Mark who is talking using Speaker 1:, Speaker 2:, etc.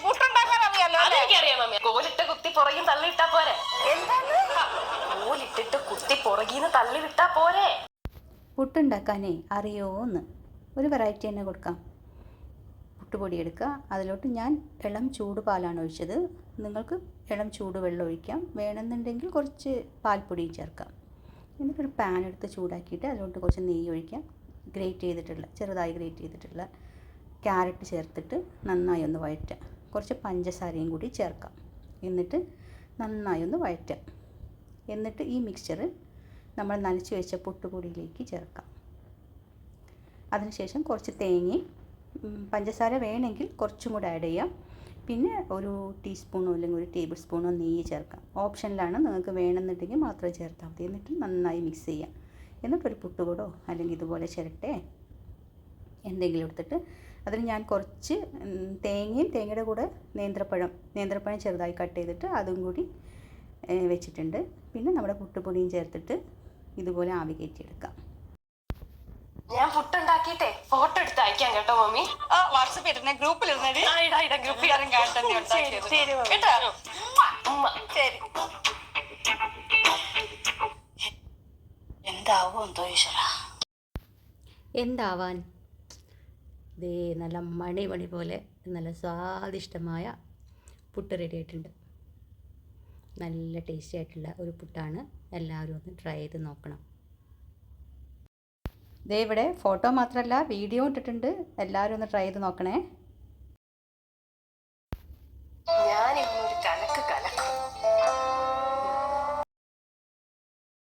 Speaker 1: പുട്ടുണ്ടാക്കാൻ അറിയാലോ അല്ലേ?
Speaker 2: എനിക്കറിയാം മമ്മി. കോലിട്ട് കുത്തി പുറകിൽ തള്ളിയിട്ടാ പോരെ?
Speaker 1: എന്താണ്?
Speaker 2: കോലിട്ടിട്ട് കുത്തി പുറകിന്ന് തള്ളി വിട്ടാ പോരെ?
Speaker 3: പുട്ടുണ്ടാക്കാനേ അറിയോന്ന് ഒരു വെറൈറ്റി തന്നെ കൊടുക്കാം. പുട്ടുപൊടി എടുക്കുക, അതിലോട്ട് ഞാൻ ഇളം ചൂട് പാലാണ് ഒഴിച്ചത്. നിങ്ങൾക്ക് ഇളം ചൂട് വെള്ളം ഒഴിക്കാം, വേണമെന്നുണ്ടെങ്കിൽ കുറച്ച് പാൽപ്പൊടിയും ചേർക്കാം. എന്നിട്ടൊരു പാൻ എടുത്ത് ചൂടാക്കിയിട്ട് അതിലോട്ട് കുറച്ച് നെയ്യ് ഒഴിക്കാം. ചെറുതായി ഗ്രേറ്റ് ചെയ്തിട്ടുള്ള ക്യാരറ്റ് ചേർത്തിട്ട് നന്നായി ഒന്ന് വഴറ്റാം. കുറച്ച് പഞ്ചസാരയും കൂടി ചേർക്കാം. എന്നിട്ട് നന്നായി ഒന്ന് വഴറ്റാം. എന്നിട്ട് ഈ മിക്സ്ചർ നമ്മൾ നനച്ച് വെച്ച പുട്ടുപൊടിയിലേക്ക് ചേർക്കാം. അതിനുശേഷം കുറച്ച് തേങ്ങയും പഞ്ചസാര വേണമെങ്കിൽ കുറച്ചും കൂടെ ആഡ് ചെയ്യാം. പിന്നെ ഒരു ടീസ്പൂണോ അല്ലെങ്കിൽ ഒരു ടേബിൾ സ്പൂണോ നെയ്യ് ചേർക്കാം. ഓപ്ഷനിലാണ്, നിങ്ങൾക്ക് വേണമെന്നുണ്ടെങ്കിൽ മാത്രം ചേർത്താൽ മതി. എന്നിട്ട് നന്നായി മിക്സ് ചെയ്യാം. എന്നിട്ടൊരു പുട്ടുകൂടോ അല്ലെങ്കിൽ ഇതുപോലെ ചിരട്ടെ എന്തെങ്കിലും എടുത്തിട്ട് അതിന് ഞാൻ കുറച്ച് തേങ്ങയുടെ കൂടെ നേന്ത്രപ്പഴം ചെറുതായി കട്ട് ചെയ്തിട്ട് അതും കൂടി വെച്ചിട്ടുണ്ട്. പിന്നെ നമ്മുടെ പുട്ടുപൊടിയും ചേർത്തിട്ട് ഇതുപോലെ ആവി കയറ്റിയെടുക്കാം.
Speaker 2: ഞാൻ പുട്ടുണ്ടാക്കിയിട്ടേ ഫോട്ടോ എടുത്ത് അയക്കാം കേട്ടോ മമ്മി.
Speaker 1: വാട്സപ്പ് ഇരുന്നേ, ഗ്രൂപ്പിൽ ഇരുന്നേ.
Speaker 2: ഗ്രൂപ്പിൽ
Speaker 1: ശരി
Speaker 2: കേട്ടോ.
Speaker 1: ശരി. എന്താവോ എന്തോ ഈശ്വര.
Speaker 3: എന്താവാൻ, ദേ നല്ല മണി പോലെ നല്ല സ്വാദിഷ്ടമായ പുട്ട് റെഡി ആയിട്ടുണ്ട്. നല്ല ടേസ്റ്റി ആയിട്ടുള്ള ഒരു പുട്ടാണ്. എല്ലാവരും ഒന്ന് ട്രൈ ചെയ്ത് നോക്കണം. ദേ ഇവിടെ ഫോട്ടോ മാത്രമല്ല വീഡിയോ ഇട്ടിട്ടുണ്ട്. എല്ലാവരും ഒന്ന് ട്രൈ ചെയ്ത് നോക്കണേ.